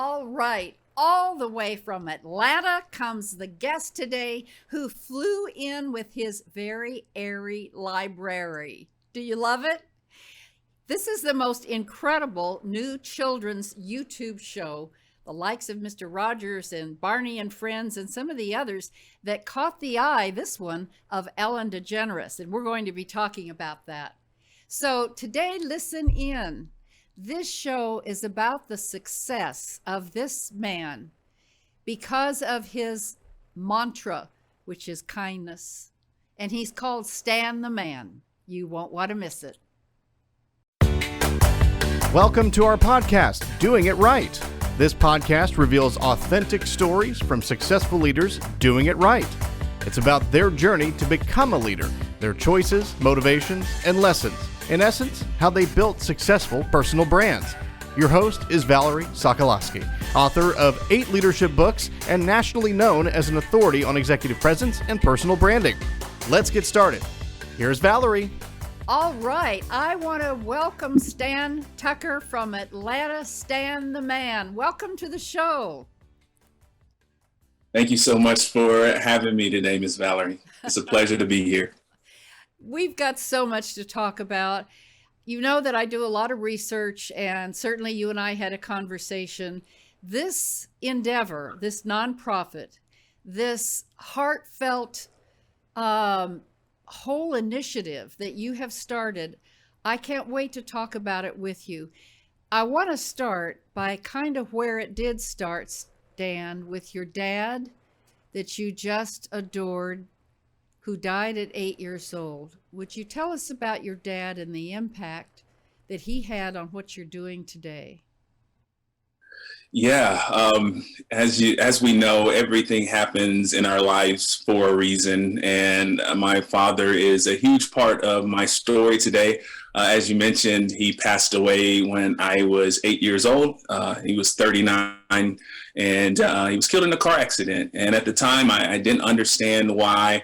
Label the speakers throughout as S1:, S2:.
S1: All right. All the way from Atlanta comes the guest today who flew in with his very airy library. Do you love it? This is the most incredible new children's YouTube show, the likes of Mr. Rogers and Barney and Friends and some of the others that caught the eye, this one, of Ellen DeGeneres. And we're going to be talking about that. So today, listen in. This show is about the success of this man because of his mantra, which is kindness. And he's called Stan the Man. You won't want to miss it.
S2: Welcome to our podcast, Doing It Right. This podcast reveals authentic stories from successful leaders doing it right. It's about their journey to become a leader, their choices, motivations, and lessons. In essence, how they built successful personal brands. Your host is Valerie Sokolosky, author of 8 leadership books and nationally known as an authority on executive presence and personal branding. Let's get started. Here's Valerie.
S1: All right. I want to welcome Stan Tucker from Atlanta, Stan the Man. Welcome to the show.
S3: Thank you so much for having me today, Ms. Valerie. It's a pleasure to be here.
S1: We've got so much to talk about. You know that I do a lot of research, and certainly you and I had a conversation. This endeavor, this nonprofit, this heartfelt whole initiative that you have started, I can't wait to talk about it with you. I want to start by kind of where it did start, Stan, with your dad that you just adored, who died at 8 years old. Would you tell us about your dad and the impact that he had on what you're doing today?
S3: Yeah, as we know, everything happens in our lives for a reason, and my father is a huge part of my story today. As you mentioned, he passed away when I was 8 years old. He was 39, and he was killed in a car accident. And at the time, I didn't understand why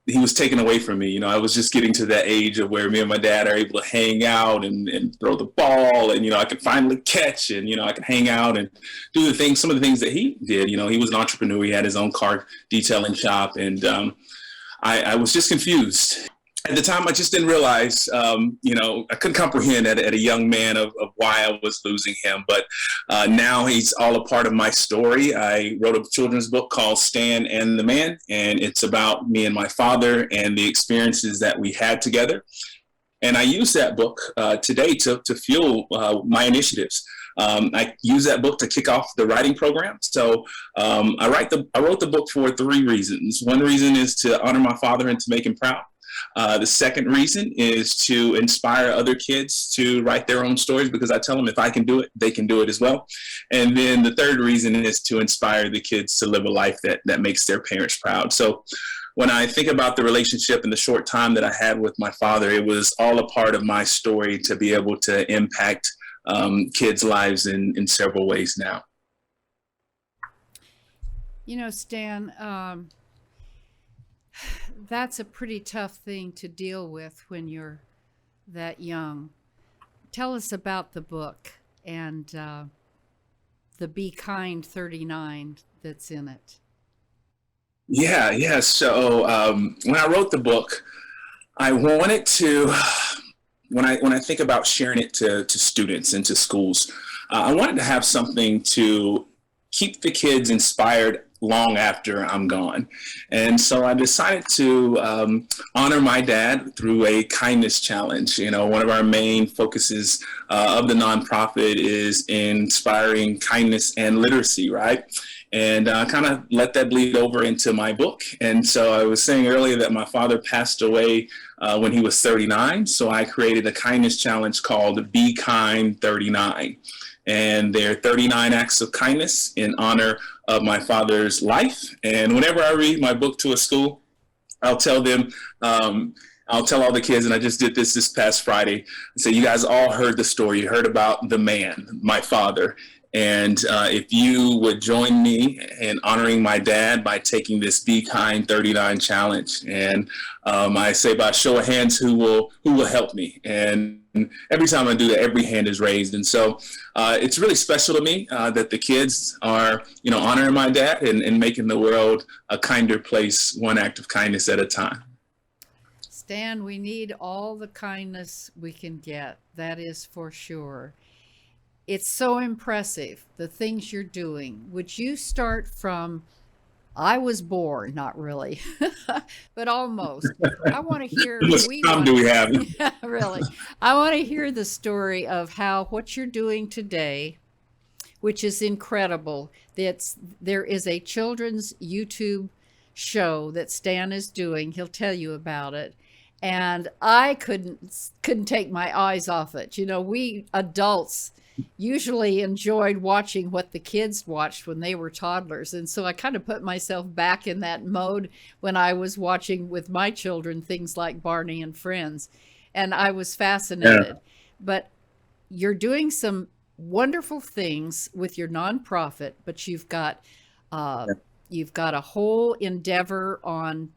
S3: he was taken away from me. You know, I was just getting to that age of where me and my dad are able to hang out and throw the ball, and, you know, I could finally catch, and, you know, I could hang out and do some of the things that he did. You know, he was an entrepreneur. He had his own car detailing shop, and I was just confused. At the time, I just didn't realize, you know, I couldn't comprehend at a young man of why I was losing him. But now he's all a part of my story. I wrote a children's book called Stan and the Man, and it's about me and my father and the experiences that we had together. And I use that book today to fuel my initiatives. I use that book to kick off the writing program. So I wrote the book for 3 reasons. One reason is to honor my father and to make him proud. The second reason is to inspire other kids to write their own stories, because I tell them if I can do it, they can do it as well. And then the third reason is to inspire the kids to live a life that makes their parents proud. So when I think about the relationship and the short time that I had with my father, it was all a part of my story to be able to impact kids' lives in several ways now.
S1: You know, Stan, that's a pretty tough thing to deal with when you're that young. Tell us about the book and the Be Kind 39 that's in it.
S3: Yeah. So when I wrote the book, I wanted to, when I think about sharing it to students and to schools, I wanted to have something to keep the kids inspired long after I'm gone. And so I decided to honor my dad through a kindness challenge. You know, one of our main focuses of the nonprofit is inspiring kindness and literacy, right? And kind of let that bleed over into my book. And so I was saying earlier that my father passed away when he was 39. So I created a kindness challenge called Be Kind 39. And there are 39 acts of kindness in honor of my father's life. And whenever I read my book to a school, I'll tell them, I'll tell all the kids, and I just did this past Friday, so you guys all heard the story. You heard about the man, my father. And if you would join me in honoring my dad by taking this Be Kind 39 challenge, and I say by show of hands, who will help me? And every time I do that, every hand is raised. And so it's really special to me that the kids are, honoring my dad and making the world a kinder place, one act of kindness at a time.
S1: Stan, we need all the kindness we can get. That is for sure. It's so impressive, the things you're doing. Would you start from, I was born, not really, but almost. I want to hear.
S3: How much time do we have?
S1: Yeah, really. I want to hear the story of how what you're doing today, which is incredible. There is a children's YouTube show that Stan is doing. He'll tell you about it. And I couldn't take my eyes off it. We adults usually enjoyed watching what the kids watched when they were toddlers. And so I kind of put myself back in that mode when I was watching with my children things like Barney and Friends. And I was fascinated. Yeah. But you're doing some wonderful things with your nonprofit, but you've got a whole endeavor on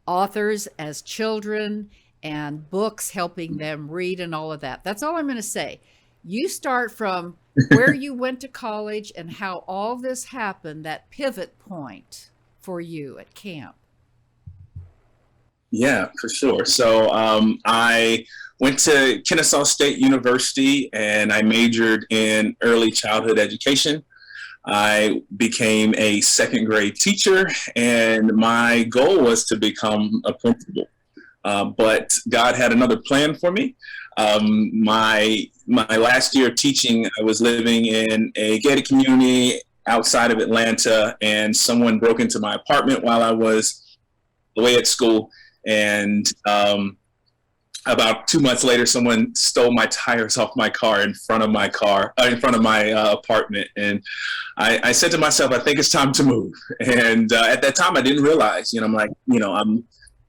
S1: authors as children and books, helping them read and all of that. That's all I'm going to say. You start from where you went to college and how all this happened, that pivot point for you at camp.
S3: Yeah, for sure. So I went to Kennesaw State University and I majored in early childhood education. I became a second grade teacher and my goal was to become a principal. But God had another plan for me. My last year of teaching, I was living in a gated community outside of Atlanta, and someone broke into my apartment while I was away at school. And about 2 months later, someone stole my tires off my car in front of my apartment. And I said to myself, I think it's time to move. And at that time, I didn't realize,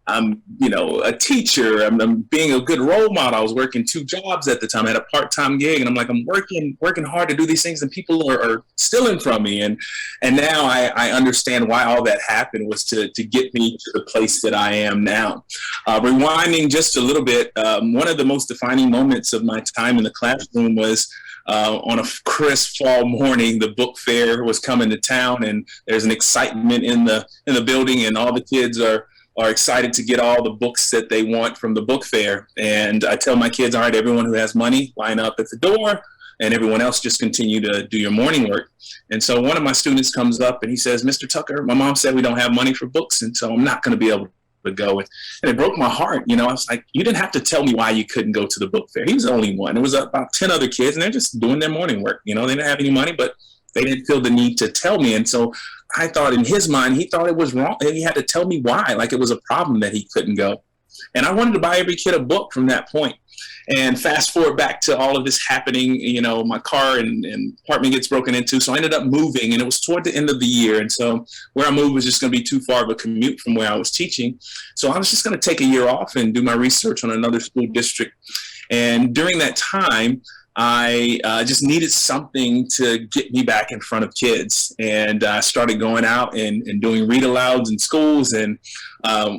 S3: I'm a teacher. I'm being a good role model. I was working 2 jobs at the time. I had a part-time gig, and I'm like, I'm working hard to do these things, and people are stealing from me. And now I understand why all that happened was to get me to the place that I am now. Rewinding just a little bit, one of the most defining moments of my time in the classroom was on a crisp fall morning. The book fair was coming to town, and there's an excitement in the building, and all the kids are excited to get all the books that they want from the book fair. And I tell my kids, all right, everyone who has money, line up at the door, and everyone else just continue to do your morning work. And so one of my students comes up and he says, Mr. Tucker, my mom said we don't have money for books, and so I'm not going to be able to go. And it broke my heart. I was like, you didn't have to tell me why you couldn't go to the book fair. He was the only one. There was about 10 other kids, and they're just doing their morning work. They didn't have any money, but they didn't feel the need to tell me. And so I thought in his mind, he thought it was wrong. He had to tell me why, like it was a problem that he couldn't go. And I wanted to buy every kid a book from that point. And fast forward back to all of this happening, my car and apartment gets broken into. So I ended up moving, and it was toward the end of the year. And so where I moved was just going to be too far of a commute from where I was teaching. So I was just going to take a year off and do my research on another school district. And during that time, I just needed something to get me back in front of kids. And I started going out and doing read-alouds in schools. And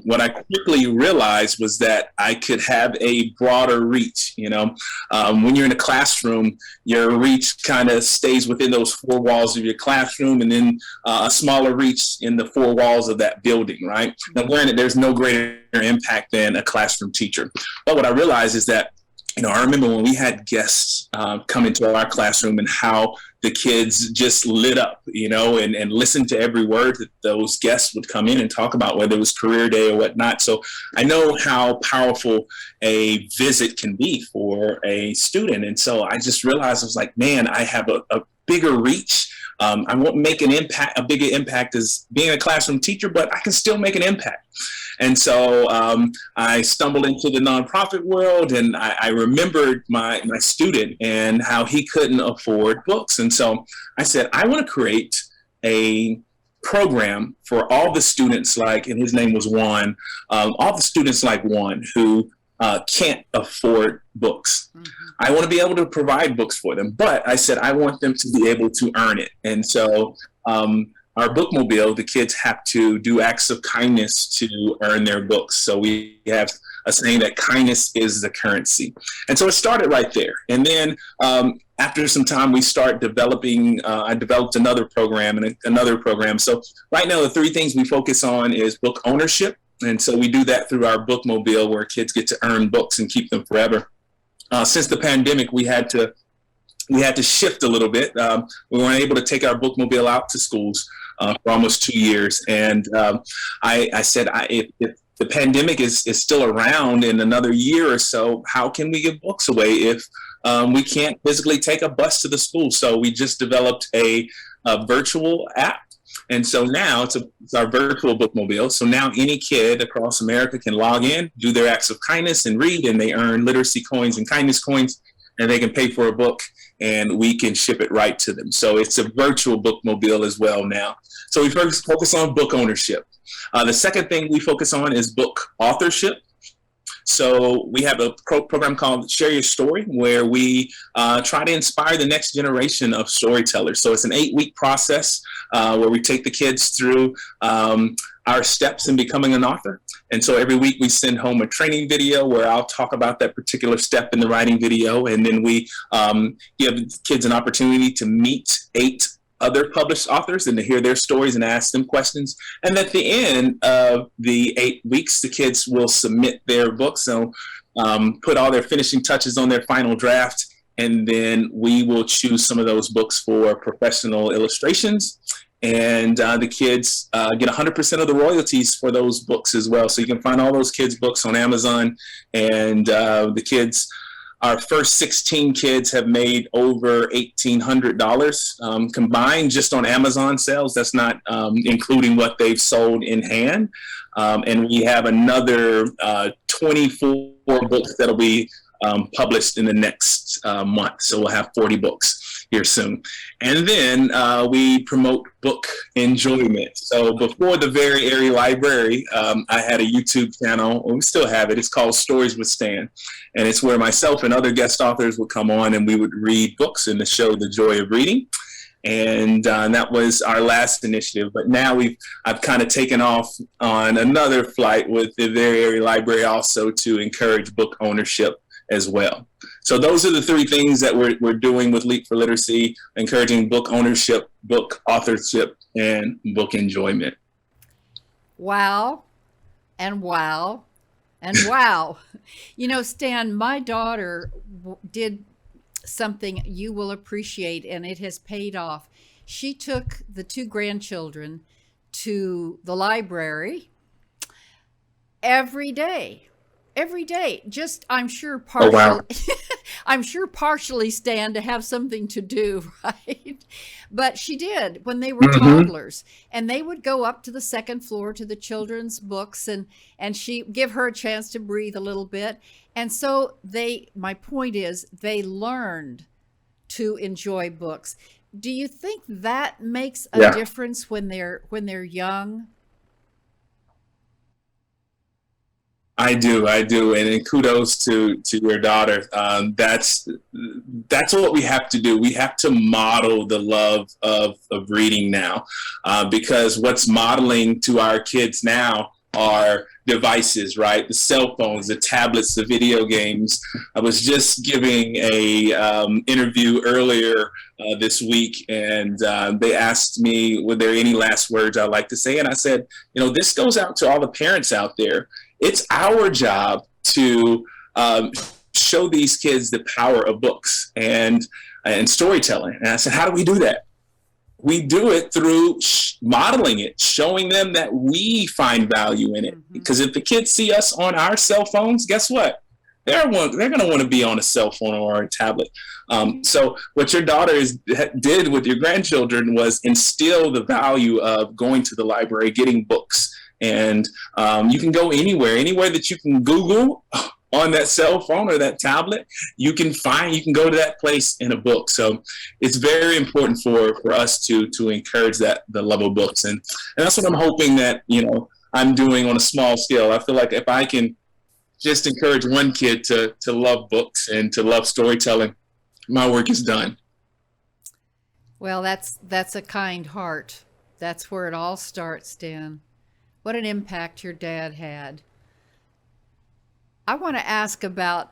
S3: what I quickly realized was that I could have a broader reach. When you're in a classroom, your reach kind of stays within those 4 walls of your classroom, and then a smaller reach in the 4 walls of that building, right? Now, granted, there's no greater impact than a classroom teacher. But what I realized is that I remember when we had guests come into our classroom and how the kids just lit up, and listened to every word that those guests would come in and talk about, whether it was career day or whatnot. So I know how powerful a visit can be for a student. And so I just realized, I was like, man, I have a bigger reach. I won't make a bigger impact as being a classroom teacher, but I can still make an impact. And so I stumbled into the nonprofit world, and I remembered my student and how he couldn't afford books. And so I said, I want to create a program for all the students, and his name was Juan, all the students like Juan who can't afford books. Mm-hmm. I want to be able to provide books for them, but I said, I want them to be able to earn it. And so our bookmobile, the kids have to do acts of kindness to earn their books. So we have a saying that kindness is the currency. And so it started right there. And then after some time, we start developing, I developed another program and another program. So right now, the three things we focus on is book ownership. And so we do that through our bookmobile, where kids get to earn books and keep them forever. Since the pandemic, we had to shift a little bit. We weren't able to take our bookmobile out to schools for almost 2 years. And I said, if the pandemic is still around in another year or so, how can we give books away if we can't physically take a bus to the school? So we just developed a virtual app. And so now it's our virtual bookmobile. So now any kid across America can log in, do their acts of kindness and read, and they earn literacy coins and kindness coins, and they can pay for a book, and we can ship it right to them. So it's a virtual bookmobile as well now. So we focus on book ownership. The second thing we focus on is book authorship. So we have a program called Share Your Story, where we try to inspire the next generation of storytellers. So it's an 8-week process where we take the kids through our steps in becoming an author. And so every week we send home a training video where I'll talk about that particular step in the writing video. And then we give kids an opportunity to meet 8 other published authors and to hear their stories and ask them questions. And at the end of the 8 weeks, the kids will submit their books. So put all their finishing touches on their final draft. And then we will choose some of those books for professional illustrations. And the kids get 100% of the royalties for those books as well. So you can find all those kids' books on Amazon. And the kids, our first 16 kids have made over $1,800 combined just on Amazon sales. That's not including what they've sold in hand. And we have another 24 books that'll be published in the next month. So we'll have 40 books here soon. And then we promote book enjoyment. So before the Very Airy Library, I had a YouTube channel, and we still have it. It's called Stories with Stan. And it's where myself and other guest authors would come on and we would read books and to show the joy of reading. And that was our last initiative. But now I've kind of taken off on another flight with the Very Airy Library also to encourage book ownership as well. So those are the three things that we're doing with Leap for Literacy: encouraging book ownership, book authorship, and book enjoyment.
S1: Wow, and wow, and wow. You know, Stan, my daughter did something you will appreciate, and it has paid off. She took the 2 grandchildren to the library every day. Just, I'm sure partially,
S3: Oh, wow.
S1: I'm sure partially, Stan, to have something to do, right? But she did when they were toddlers, and they would go up to the second floor to the children's books, and she give her a chance to breathe a little bit. And so my point is, they learned to enjoy books. Do you think that makes a difference when they're young?
S3: I do, and kudos to your daughter. That's what we have to do. We have to model the love of reading now, because what's modeling to our kids now are devices, right? The cell phones, the tablets, the video games. I was just giving a interview earlier this week, and they asked me, were there any last words I'd like to say? And I said, this goes out to all the parents out there. It's our job to show these kids the power of books and storytelling. And I said, how do we do that? We do it through modeling it, showing them that we find value in it. Because if the kids see us on our cell phones, guess what? They're going to want to be on a cell phone or a tablet. So what your daughter did with your grandchildren was instill the value of going to the library, getting books. And you can go anywhere that you can Google on that cell phone or that tablet, you can go to that place in a book. So it's very important for us to encourage the love of books. And that's what I'm hoping that, I'm doing on a small scale. I feel like if I can just encourage one kid to love books and to love storytelling, my work is done.
S1: Well, that's a kind heart. That's where it all starts, Dan. What an impact your dad had. I want to ask about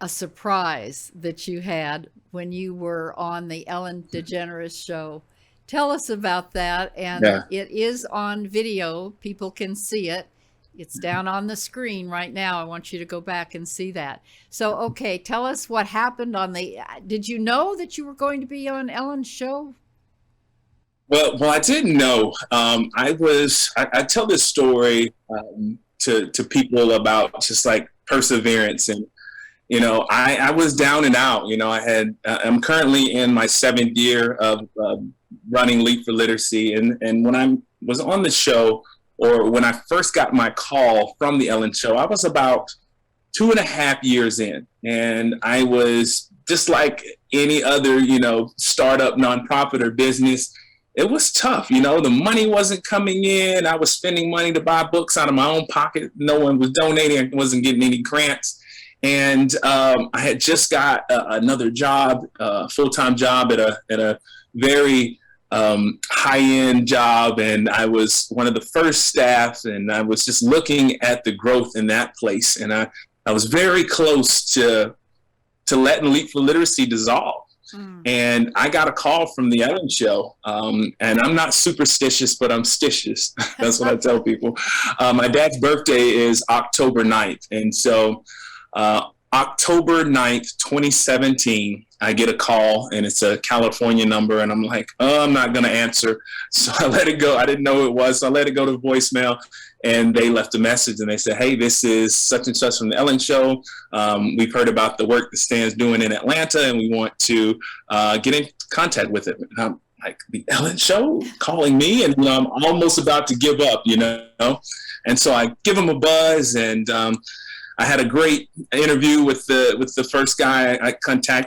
S1: a surprise that you had when you were on the Ellen DeGeneres show. Tell us about that. And
S3: Yeah.
S1: it is on video. People can see it. It's down on the screen right now. I want you to go back and see that. So, okay, tell us what happened on the, did you know that you were going to be on Ellen's show?
S3: Well, I didn't know. I tell this story to people about just like perseverance. And, I was down and out. I'm currently in my 7th year of running Leap for Literacy. And when I was on the show, or when I first got my call from the Ellen show, I was about 2.5 years in. And I was just like any other, startup, nonprofit or business. It was tough. The money wasn't coming in. I was spending money to buy books out of my own pocket. No one was donating. I wasn't getting any grants. And I had just got another job, full-time job at a very high-end job. And I was one of the first staff, and I was just looking at the growth in that place. And I was very close to letting Leap for Literacy dissolve. And I got a call from the Ellen show, and I'm not superstitious, but I'm stitious. That's what I tell people. My dad's birthday is October 9th. And so October 9th, 2017, I get a call, and it's a California number. And I'm like, oh, I'm not going to answer. So I let it go. I didn't know who it was. So I let it go to voicemail. And they left a message, and they said, hey, this is such and such from the Ellen show. We've heard about the work that Stan's doing in Atlanta, and we want to get in contact with him. And I'm like, the Ellen show calling me? And I'm almost about to give up, And so I give him a buzz, and I had a great interview with the first guy I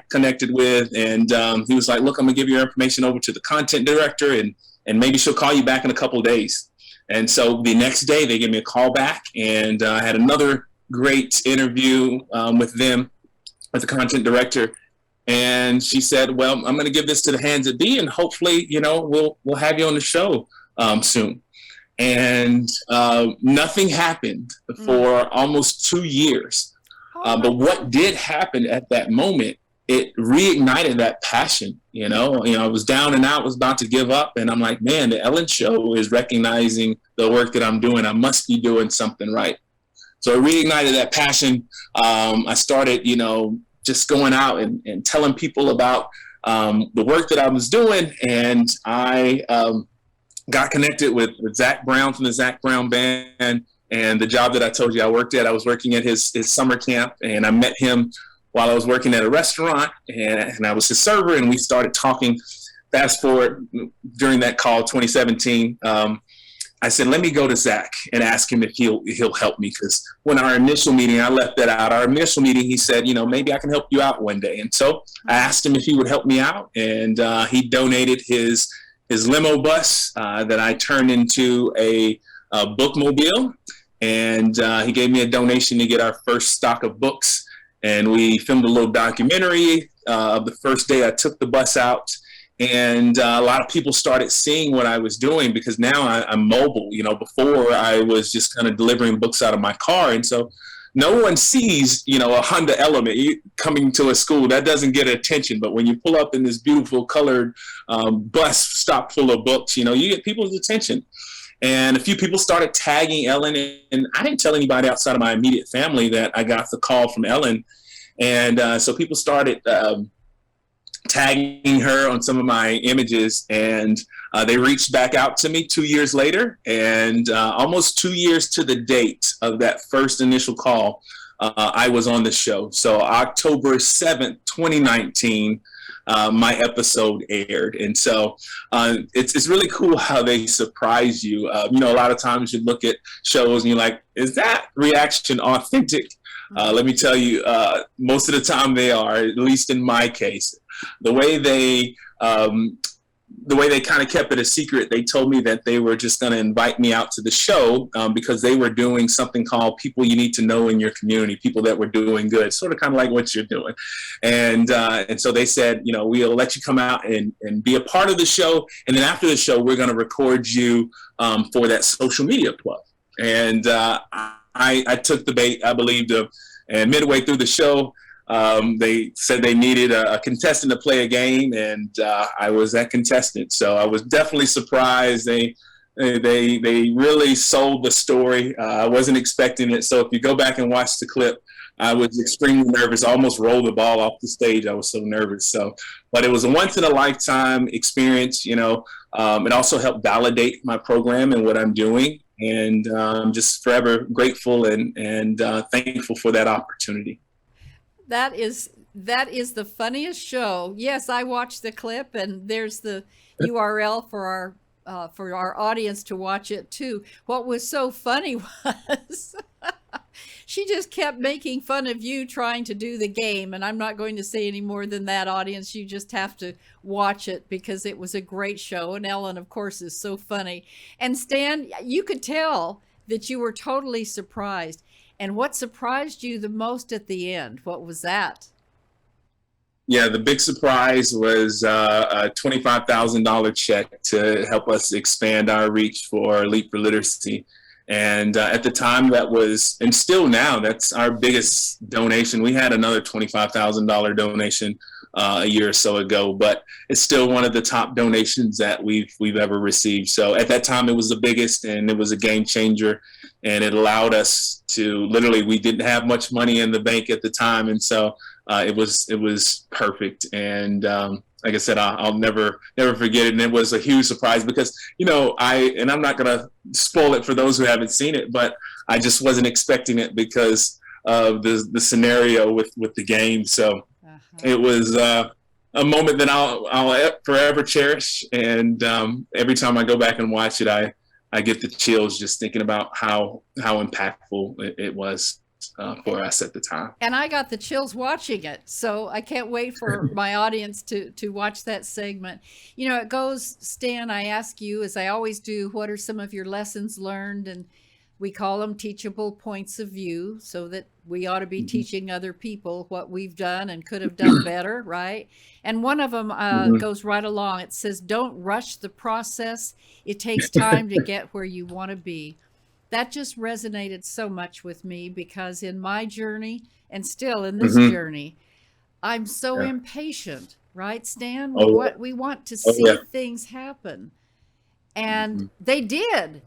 S3: connected with. And he was like, look, I'm going to give your information over to the content director, and maybe she'll call you back in a couple of days. And so the next day they gave me a call back, and I had another great interview with them, with the content director. And she said, well, I'm going to give this to the hands of Dee, and hopefully, we'll have you on the show soon. And nothing happened for almost 2 years. But what did happen at that moment, it reignited that passion. I was down and out, was about to give up. And I'm like, man, the Ellen show is recognizing the work that I'm doing. I must be doing something right. So it reignited that passion. I started, just going out and telling people about the work that I was doing. And I got connected with Zach Brown from the Zach Brown Band. And the job that I told you I worked at, I was working at his summer camp. And I met him while I was working at a restaurant, and I was his server, and we started talking. Fast forward, during that call, 2017, I said, let me go to Zach and ask him if he'll help me. Because when our initial meeting, I left that out. Our initial meeting, he said, maybe I can help you out one day. And so I asked him if he would help me out, and he donated his limo bus that I turned into a bookmobile, and he gave me a donation to get our first stock of books. And we filmed a little documentary of the first day I took the bus out. And a lot of people started seeing what I was doing, because now I'm mobile. Before I was just kind of delivering books out of my car. And so no one sees, a Honda Element coming to a school. That doesn't get attention. But when you pull up in this beautiful colored bus stock full of books, you get people's attention. And a few people started tagging Ellen, and I didn't tell anybody outside of my immediate family that I got the call from Ellen. And so people started tagging her on some of my images, and they reached back out to me 2 years later, and almost 2 years to the date of that first initial call, I was on the show. So October 7th, 2019, my episode aired. And so it's really cool how they surprise you. A lot of times you look at shows and you're like, is that reaction authentic? Let me tell you, most of the time they are, at least in my case. The way they kind of kept it a secret, they told me that they were just going to invite me out to the show because they were doing something called People You Need to Know in Your Community, people that were doing good, sort of kind of like what you're doing. And so they said, we'll let you come out and be a part of the show. And then after the show, we're going to record you for that social media plug. And I took the bait, I believed them. And midway through the show, they said they needed a contestant to play a game, and I was that contestant. So I was definitely surprised. They really sold the story. I wasn't expecting it. So if you go back and watch the clip, I was extremely nervous. I almost rolled the ball off the stage. I was so nervous. So, but it was a once in a lifetime experience. You know, it also helped validate my program and what I'm doing. And I'm just forever grateful and thankful for that opportunity.
S1: That is the funniest show. Yes, I watched the clip, and there's the URL for our audience to watch it too. What was so funny was she just kept making fun of you trying to do the game, and I'm not going to say any more than that, audience. You just have to watch it because it was a great show, and Ellen, of course, is so funny. And Stan, you could tell that you were totally surprised. And what surprised you the most at the end? What was that?
S3: Yeah, the big surprise was a $25,000 check to help us expand our reach for Leap for Literacy. And at the time, that was, and still now, that's our biggest donation. We had another $25,000 donation a year or so ago, but it's still one of the top donations that we've ever received. So at that time, it was the biggest, and it was a game changer, and it allowed us to literally, we didn't have much money in the bank at the time, and so it was perfect. And like I said, I'll never forget it. And it was a huge surprise because, you know, I'm not going to spoil it for those who haven't seen it, but I just wasn't expecting it because of the scenario with the game. So it was a moment that I'll forever cherish. And every time I go back and watch it, I get the chills just thinking about how impactful it was. For us at the time.
S1: And I got the chills watching it. So I can't wait for my audience to watch that segment. You know, it goes, Stan, I ask you, as I always do, what are some of your lessons learned? And we call them teachable points of view, so that we ought to be teaching other people what we've done and could have done better, right? And one of them goes right along. It says, don't rush the process. It takes time to get where you want to be. That just resonated so much with me because in my journey, and still in this journey, I'm so impatient, right, Stan? We want to see things happen. And they did,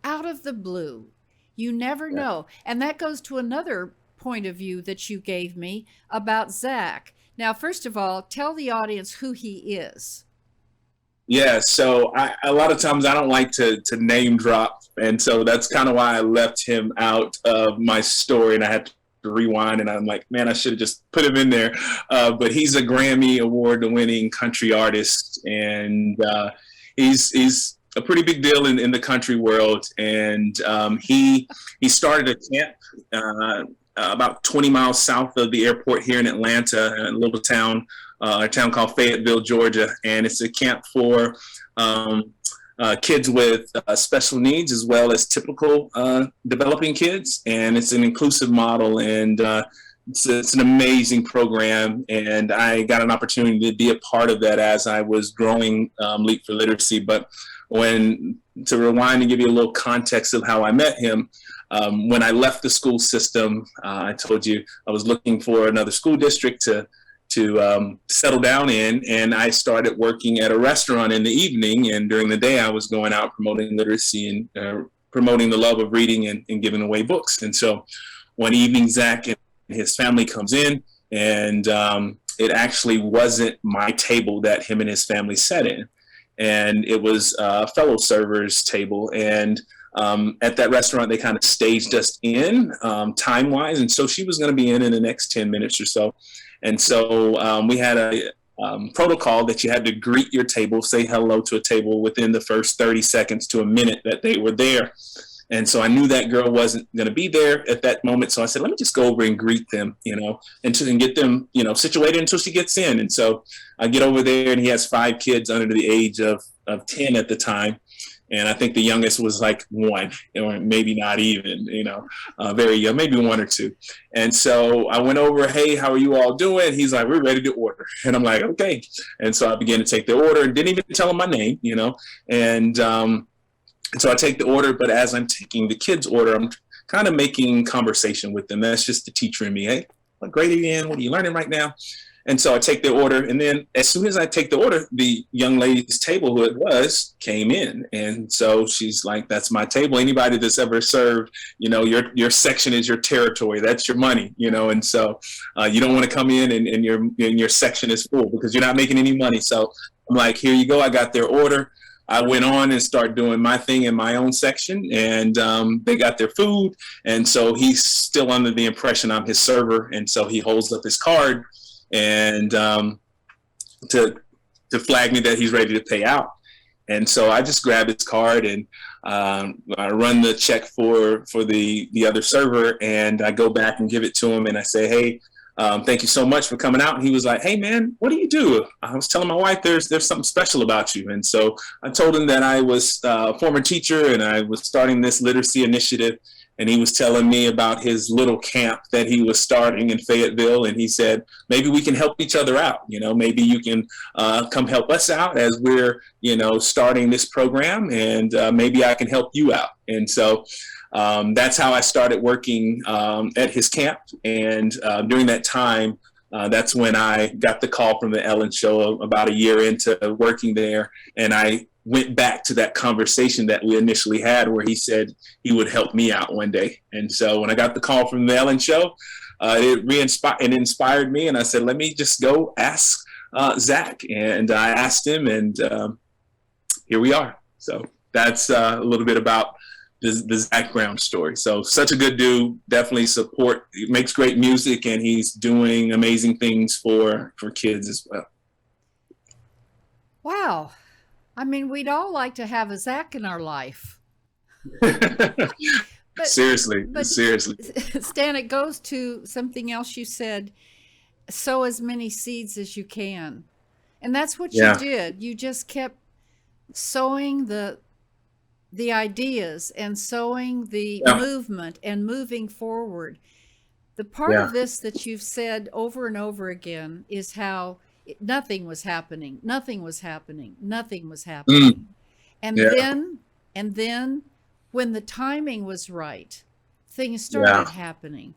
S1: out of the blue. You never know. And that goes to another point of view that you gave me about Zach. Now, first of all, tell the audience who he is.
S3: Yeah, so a lot of times I don't like to name drop, and so that's kind of why I left him out of my story, and I had to rewind, and I'm like, man, I should have just put him in there. But he's a Grammy Award-winning country artist, and he's a pretty big deal in the country world. And he started a camp about 20 miles south of the airport here in Atlanta, a little town. A town called Fayetteville, Georgia, and it's a camp for kids with special needs as well as typical developing kids, and it's an inclusive model, and it's an amazing program, and I got an opportunity to be a part of that as I was growing Leap for Literacy. But to rewind and give you a little context of how I met him, when I left the school system, I told you I was looking for another school district to settle down in, and I started working at a restaurant in the evening, and during the day I was going out promoting literacy and promoting the love of reading and giving away books. And so one evening, Zach and his family comes in, and it actually wasn't my table that him and his family sat in, and it was a fellow server's table. And at that restaurant, they kind of staged us in time-wise, and so she was going to be in the next 10 minutes or so. And so we had a protocol that you had to greet your table, say hello to a table within the first 30 seconds to a minute that they were there. And so I knew that girl wasn't going to be there at that moment. So I said, let me just go over and greet them, and get them, situated until she gets in. And so I get over there, and he has 5 kids under the age of 10 at the time. And I think the youngest was like 1, or maybe not even, very young, maybe 1 or 2. And so I went over, hey, how are you all doing? He's like, we're ready to order. And I'm like, okay. And so I began to take the order and didn't even tell him my name, And so I take the order, but as I'm taking the kids' order, I'm kind of making conversation with them. That's just the teacher in me. Hey, what grade are you in? What are you learning right now? And so I take the order, and then as soon as I take the order, the young lady's table, who it was, came in. And so she's like, that's my table. Anybody that's ever served, your section is your territory. That's your money, and so you don't want to come in and your section is full because you're not making any money. So I'm like, here you go. I got their order. I went on and started doing my thing in my own section, and they got their food. And so he's still under the impression I'm his server. And so he holds up his card and to flag me that he's ready to pay out. And so I just grab his card and I run the check for the other server, and I go back and give it to him, and I say, hey, thank you so much for coming out. And he was like, hey man, what do you do? I was telling my wife there's something special about you. And so I told him that I was a former teacher and I was starting this literacy initiative. And he was telling me about his little camp that he was starting in Fayetteville. And he said, maybe we can help each other out. Maybe you can come help us out as we're, starting this program, and maybe I can help you out. And so that's how I started working at his camp. And during that time, that's when I got the call from the Ellen Show about a year into working there. And I went back to that conversation that we initially had where he said he would help me out one day. And so when I got the call from the Ellen Show, it inspired me. And I said, let me just go ask Zach. And I asked him, and here we are. So that's a little bit about the Zach Brown story. So such a good dude, definitely support. He makes great music, and he's doing amazing things for kids as well.
S1: Wow. I mean, we'd all like to have a Zach in our life.
S3: Seriously.
S1: Stan, it goes to something else you said, sow as many seeds as you can. And that's what you did. You just kept sowing the ideas and sowing the movement and moving forward. The part of this that you've said over and over again is how nothing was happening. And then when the timing was right, things started happening.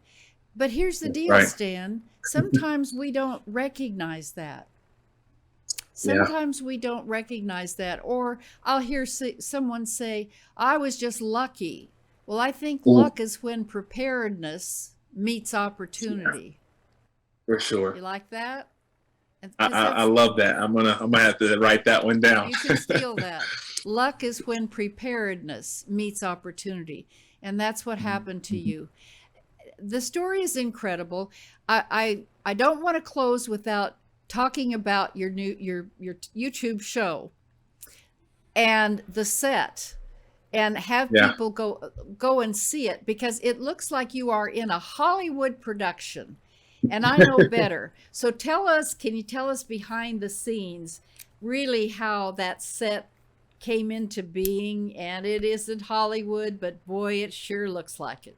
S1: But here's the deal, Stan. Sometimes we don't recognize that. We don't recognize that. Or I'll hear someone say, I was just lucky. Well, I think luck is when preparedness meets opportunity.
S3: For sure.
S1: You like that?
S3: I love that. I'm gonna have to write that one down.
S1: You can feel that. Luck is when preparedness meets opportunity. And that's what happened to you. The story is incredible. I don't want to close without talking about your YouTube show and the set, and have people go and see it, because it looks like you are in a Hollywood production, and I know better. So can you tell us behind the scenes really how that set came into being? And it isn't Hollywood, but boy, it sure looks like it.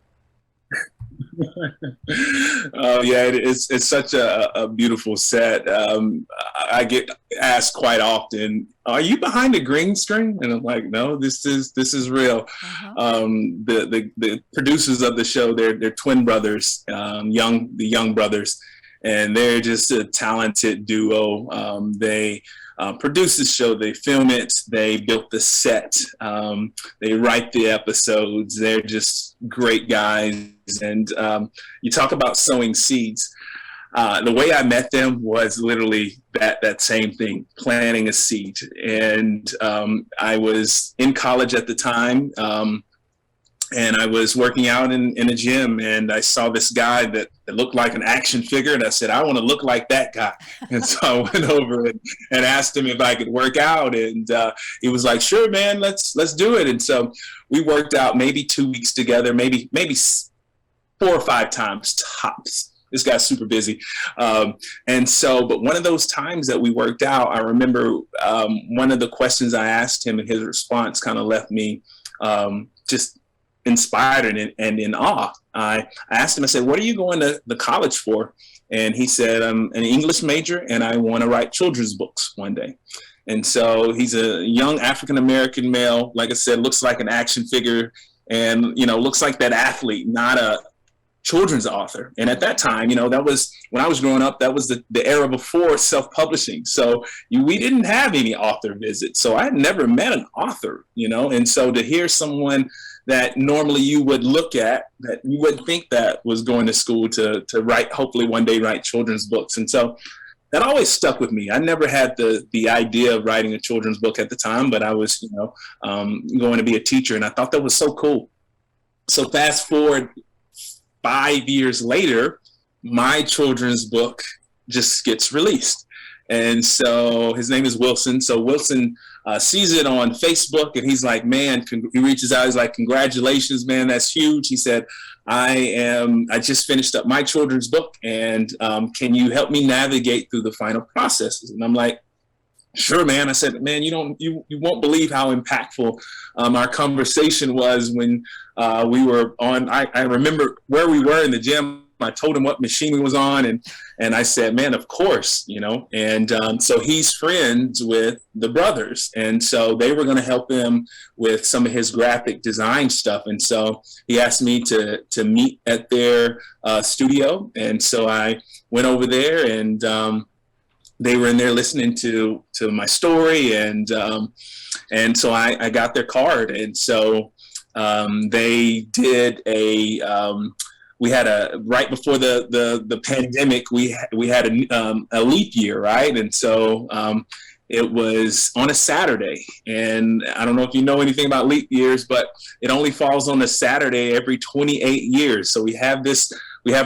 S3: Oh yeah, it's such a beautiful set. I get asked quite often, "Are you behind a green screen?" And I'm like, "No, this is real." The producers of the show, they're twin brothers, the young brothers, and they're just a talented duo. They produce the show, they film it, they built the set, they write the episodes. They're just great guys. And you talk about sowing seeds. The way I met them was literally that same thing, planting a seed. And I was in college at the time, and I was working out in a gym, and I saw this guy that looked like an action figure, and I said, I want to look like that guy. And so I went over and asked him if I could work out, and he was like, sure, man, let's do it. And so we worked out maybe 2 weeks together, maybe 4 or 5 times tops. This guy's super busy. And so, but one of those times that we worked out, I remember one of the questions I asked him, and his response kind of left me just inspired and in awe. I asked him, I said, what are you going to the college for? And he said, I'm an English major and I want to write children's books one day. And so he's a young African-American male, like I said, looks like an action figure, and, looks like that athlete, not a children's author. And at that time, that was when I was growing up, that was the era before self-publishing. So we didn't have any author visits. So I had never met an author, and so to hear someone that normally you would look at, that you wouldn't think that was going to school to write, hopefully one day write children's books. And so that always stuck with me. I never had the idea of writing a children's book at the time, but I was, going to be a teacher, and I thought that was so cool. So fast forward 5 years later, my children's book just gets released. And so his name is Wilson. So Wilson sees it on Facebook, and he's like, man, he reaches out. He's like, congratulations, man. That's huge. He said, I just finished up my children's book, and can you help me navigate through the final processes? And I'm like, sure, man. I said, man, you won't believe how impactful our conversation was when we were on. I remember where we were in the gym. I told him what machine we was on, and I said, man, of course, and so he's friends with the brothers, and so they were going to help him with some of his graphic design stuff, and so he asked me to meet at their studio, and so I went over there, and they were in there listening to my story, and so I got their card, and so they did we had right before the pandemic, we had a leap year, right? And so it was on a Saturday, and I don't know if you know anything about leap years, but it only falls on a Saturday every 28 years. So we have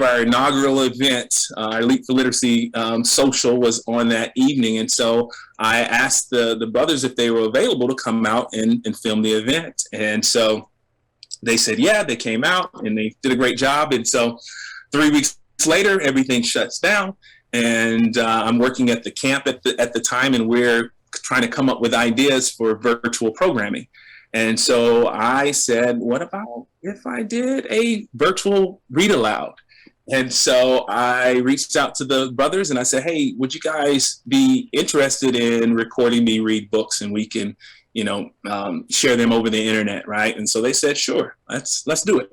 S3: our inaugural event, our Leap for Literacy social was on that evening. And so I asked the brothers if they were available to come out and film the event. And so they said, yeah, they came out and they did a great job. And so 3 weeks later, everything shuts down. And I'm working at the camp at the time, and we're trying to come up with ideas for virtual programming. And so I said, what about if I did a virtual read aloud? And so I reached out to the brothers and I said, hey, would you guys be interested in recording me read books, and we can share them over the internet, right? And so they said, sure, let's do it.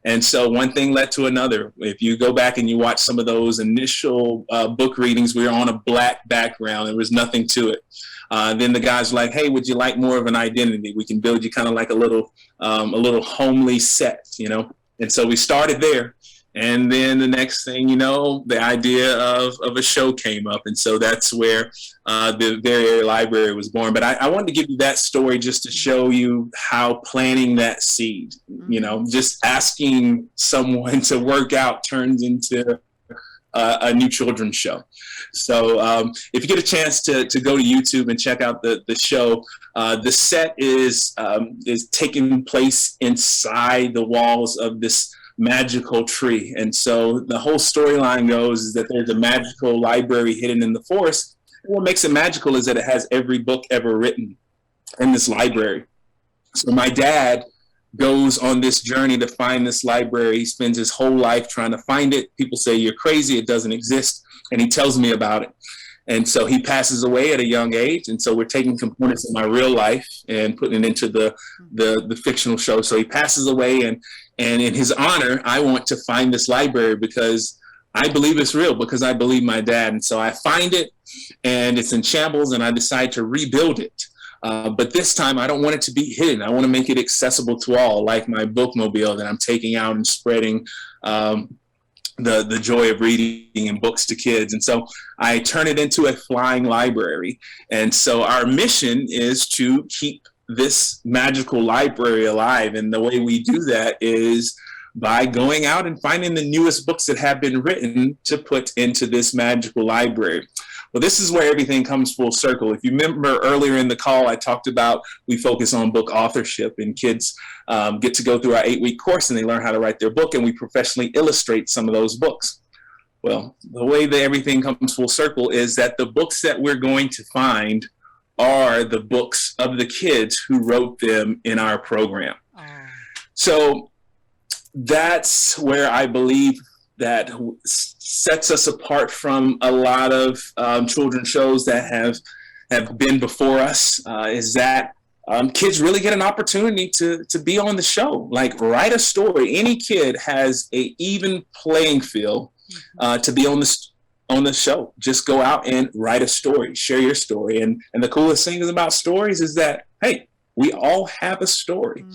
S3: And so one thing led to another. If you go back and you watch some of those initial book readings, we were on a black background. There was nothing to it. Then the guys were like, hey, would you like more of an identity? We can build you kind of like a little homely set, And so we started there. And then the next thing you know, the idea of a show came up. And so that's where the Very Area Library was born. But I wanted to give you that story just to show you how planting that seed, just asking someone to work out turns into a new children's show. So if you get a chance to go to YouTube and check out the show, the set is taking place inside the walls of this magical tree. And so the whole storyline goes is that there's a magical library hidden in the forest. And what makes it magical is that it has every book ever written in this library. So my dad goes on this journey to find this library. He spends his whole life trying to find it. People say, you're crazy, it doesn't exist. And he tells me about it. And so he passes away at a young age. And so we're taking components of my real life and putting it into the fictional show. So he passes away, and in his honor, I want to find this library because I believe it's real, because I believe my dad. And so I find it, and it's in shambles, and I decide to rebuild it. But this time, I don't want it to be hidden. I want to make it accessible to all, like my bookmobile that I'm taking out and spreading the joy of reading and books to kids. And so I turn it into a flying library. And so our mission is to keep this magical library alive. And the way we do that is by going out and finding the newest books that have been written to put into this magical library. Well, this is where everything comes full circle. If you remember earlier in the call, I talked about we focus on book authorship, and kids get to go through our 8-week course and they learn how to write their book, and we professionally illustrate some of those books. Well, the way that everything comes full circle is that the books that we're going to find are the books of the kids who wrote them in our program. So that's where I believe that sets us apart from a lot of children's shows that have been before us, is that kids really get an opportunity to be on the show. Like, write a story. Any kid has a even playing field to be on the show. Just go out and write a story, share your story. And the coolest thing about stories is that, hey, we all have a story.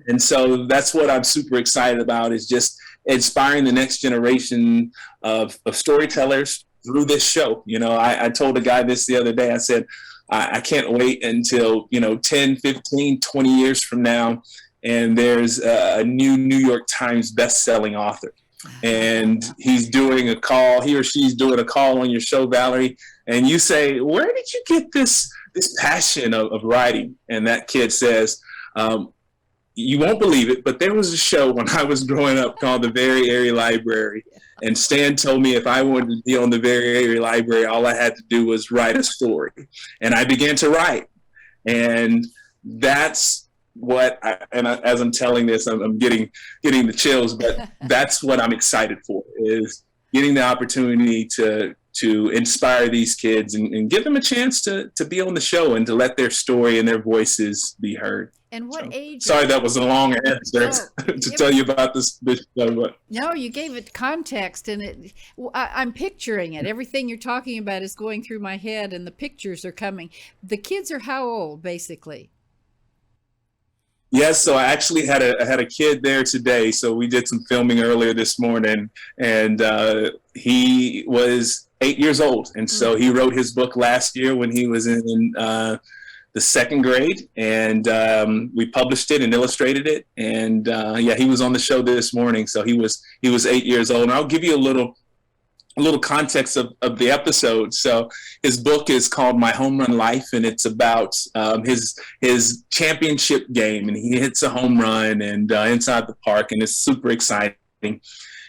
S3: And so that's what I'm super excited about, is just inspiring the next generation of storytellers through this show. You know, I told a guy this the other day. I said, I can't wait until, 10, 15, 20 years from now, and there's a new New York Times best-selling author. And he or she's doing a call on your show, Valerie, and you say, where did you get this passion of writing? And that kid says, you won't believe it, but there was a show when I was growing up called The Very Airy Library. And Stan told me if I wanted to be on The Very Airy Library, all I had to do was write a story. And I began to write. And that's what, as I'm telling this, I'm getting the chills, but that's what I'm excited for, is getting the opportunity to inspire these kids and give them a chance to be on the show and to let their story and their voices be heard.
S1: And what age?
S3: Sorry, that was a long answer to tell you about this show. But.
S1: No, you gave it context, and I'm picturing it. Everything you're talking about is going through my head, and the pictures are coming. The kids are how old, basically?
S3: Yes, so I actually had a kid there today. So we did some filming earlier this morning, and he was 8 years old. And so he wrote his book last year when he was in the second grade, and we published it and illustrated it. And he was on the show this morning. So he was 8 years old. And I'll give you a little context of the episode. So his book is called My Home Run Life, and it's about his championship game, and he hits a home run and inside the park, and it's super exciting.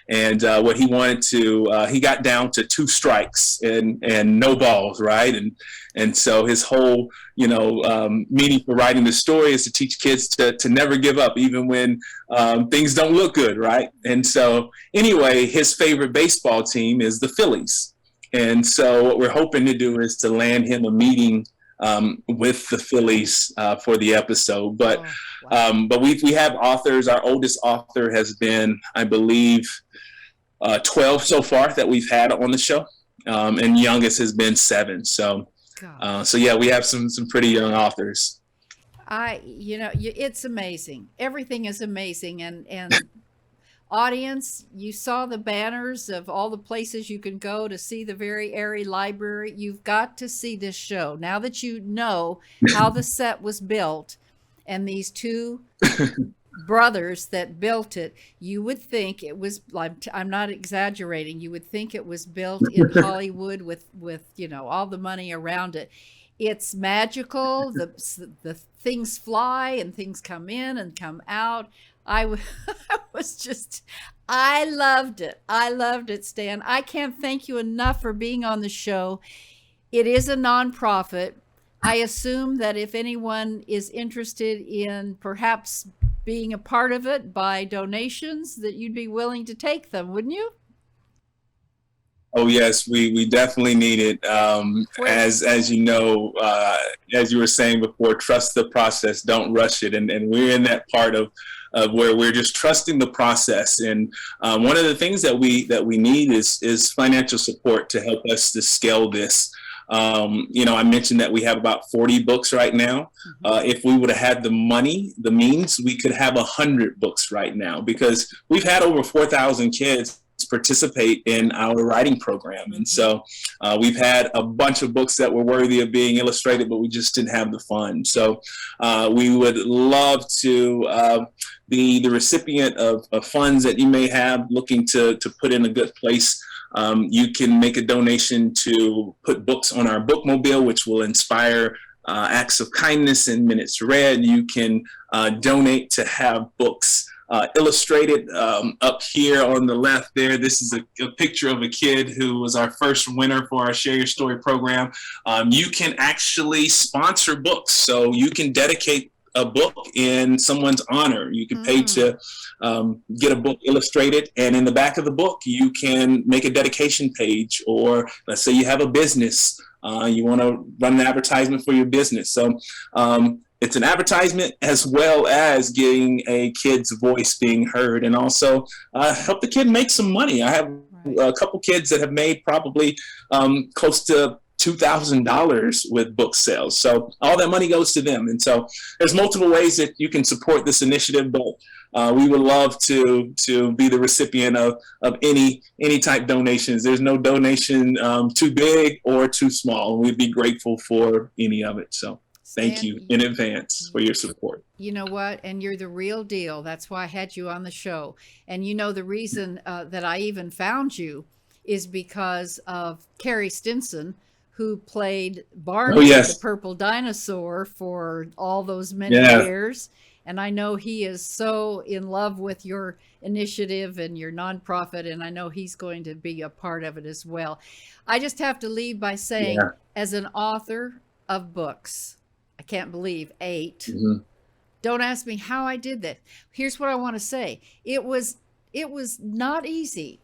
S3: And what he wanted to, he got down to 2 strikes and no balls, right? And so his whole, meaning for writing the story is to teach kids to never give up, even when things don't look good, right? And so anyway, his favorite baseball team is the Phillies. And so what we're hoping to do is to land him a meeting with the Phillies for the episode. But we have authors. Our oldest author has been, I believe, 12 so far that we've had on the show, and youngest has been 7. So we have some pretty young authors.
S1: It's amazing. Everything is amazing, and audience, you saw the banners of all the places you can go to see the Very Airy Library. You've got to see this show now that you know how the set was built, and these 2 brothers that built it. You would think it was, I'm not exaggerating, you would think it was built in Hollywood with all the money around it. It's magical. The things fly and things come in and come out. I loved it. I loved it, Stan. I can't thank you enough for being on the show. It is a nonprofit. I assume that if anyone is interested in perhaps being a part of it by donations, that you'd be willing to take them, wouldn't you?
S3: Oh yes, we definitely need it. As you know, as you were saying before, trust the process, don't rush it, and we're in that part of where we're just trusting the process. And one of the things that we need is financial support to help us to scale this. I mentioned that we have about 40 books right now. If we would have had the money, the means, we could have 100 books right now, because we've had over 4,000 kids participate in our writing program. And so we've had a bunch of books that were worthy of being illustrated, but we just didn't have the funds. So we would love to be the recipient of funds that you may have looking to put in a good place. You can make a donation to put books on our bookmobile, which will inspire acts of kindness and minutes read. You can donate to have books illustrated. Up here on the left there, this is a picture of a kid who was our first winner for our Share Your Story program. You can actually sponsor books, so you can dedicate a book in someone's honor. You can pay to get a book illustrated, and in the back of the book you can make a dedication page, or let's say you have a business, you want to run an advertisement for your business. So it's an advertisement as well as getting a kid's voice being heard, and also help the kid make some money. I have a couple kids that have made probably close to $2,000 with book sales. So all that money goes to them. And so there's multiple ways that you can support this initiative, but we would love to be the recipient of any type donations. There's no donation too big or too small. We'd be grateful for any of it. So thank you in advance for your support.
S1: You know what? And you're the real deal. That's why I had you on the show. And you know, the reason that I even found you is because of Carrie Stinson, who played Barney, the purple dinosaur, for all those many years. And I know he is so in love with your initiative and your nonprofit, and I know he's going to be a part of it as well. I just have to leave by saying, as an author of books, I can't believe 8. Don't ask me how I did that. Here's what I want to say. It was not easy.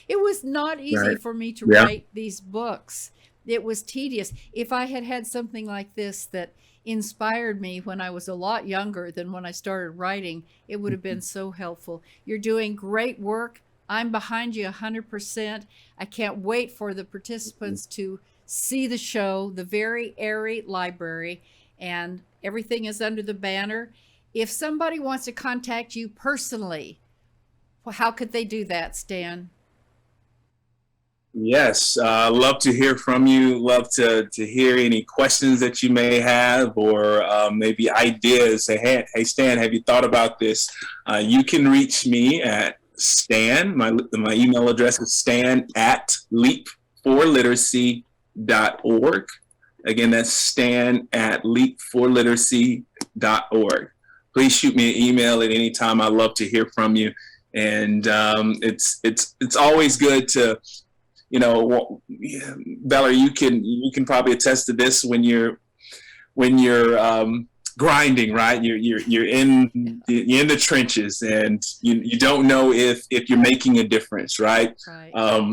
S1: It was not easy for me to write these books. It was tedious. If I had had something like this that inspired me when I was a lot younger than when I started writing, it would have been so helpful. You're doing great work. I'm behind you 100%. I can't wait for the participants to see the show, the very airy library, and everything is under the banner. If somebody wants to contact you personally, well, how could they do that, Stan?
S3: Yes, love to hear from you. Love to hear any questions that you may have, or maybe ideas. Say, hey, Stan, have you thought about this? You can reach me at Stan. My email address is stan@leap4literacy.org. Again, that's stan@leap4literacy.org. Please shoot me an email at any time. I love to hear from you, and it's always good to. You know, Valerie, you can probably attest to this when you're grinding, right? You're in the trenches, and you don't know if you're making a difference, right?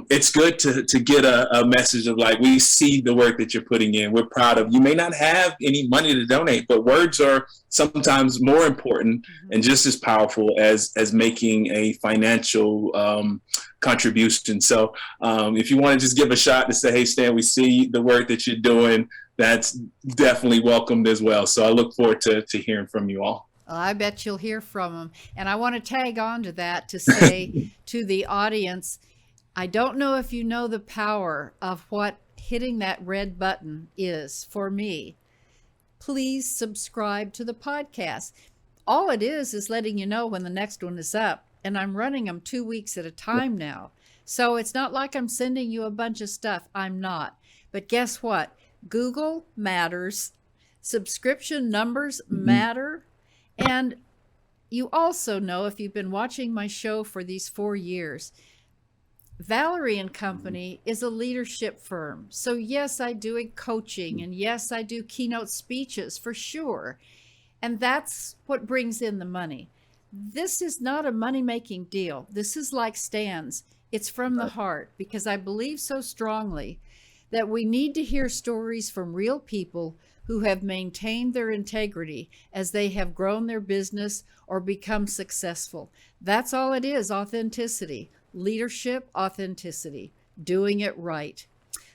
S3: It's good to get a message of like, we see the work that you're putting in. We're proud of you. May not have any money to donate, but words are sometimes more important and just as powerful as making a financial contribution. So if you want to just give a shot to say, hey, Stan, we see the work that you're doing, that's definitely welcomed as well. So I look forward to hearing from you all.
S1: Well, I bet you'll hear from them. And I want to tag on to that to say to the audience, I don't know if you know the power of what hitting that red button is for me. Please subscribe to the podcast. All it is letting you know when the next one is up. And I'm running them 2 weeks at a time now. So it's not like I'm sending you a bunch of stuff. I'm not. But guess what? Google matters. Subscription numbers matter. And you also know, if you've been watching my show for these 4 years, Valerie and Company is a leadership firm. So yes, I do coaching, and yes, I do keynote speeches for sure. And that's what brings in the money. This is not a money-making deal. This is like Stan's. It's from the heart, because I believe so strongly that we need to hear stories from real people who have maintained their integrity as they have grown their business or become successful. That's all it is, authenticity, leadership, authenticity, doing it right.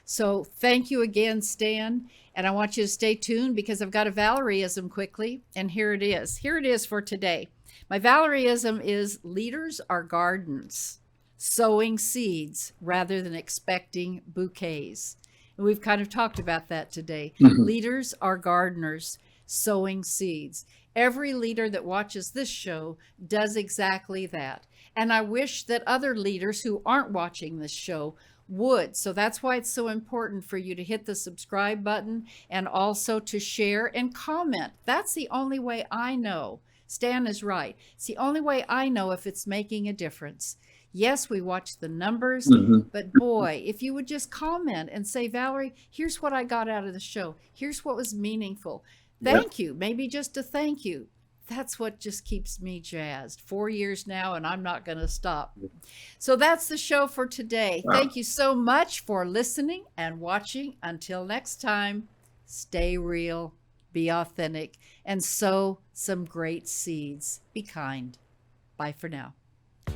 S1: So thank you again, Stan. And I want you to stay tuned, because I've got a Valerieism quickly. And here it is. Here it is for today. My Valerieism is, leaders are gardens, sowing seeds rather than expecting bouquets. And we've kind of talked about that today. Leaders are gardeners, sowing seeds. Every leader that watches this show does exactly that. And I wish that other leaders who aren't watching this show would. So that's why it's so important for you to hit the subscribe button, and also to share and comment. That's the only way I know. Stan is right. It's the only way I know if it's making a difference. Yes, we watch the numbers, but boy, if you would just comment and say, Valerie, here's what I got out of the show. Here's what was meaningful. Thank you. Maybe just a thank you. That's what just keeps me jazzed. 4 years now, and I'm not going to stop. So that's the show for today. Wow. Thank you so much for listening and watching. Until next time, stay real. be authentic, and sow some great seeds. Be kind. Bye for now.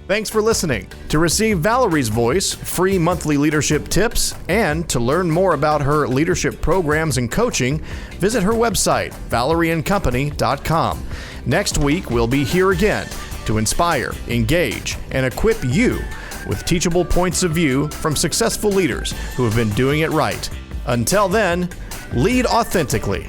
S2: Thanks for listening. To receive Valerie's voice, free monthly leadership tips, and to learn more about her leadership programs and coaching, visit her website, valerieandcompany.com. Next week, we'll be here again to inspire, engage, and equip you with teachable points of view from successful leaders who have been doing it right. Until then, lead authentically.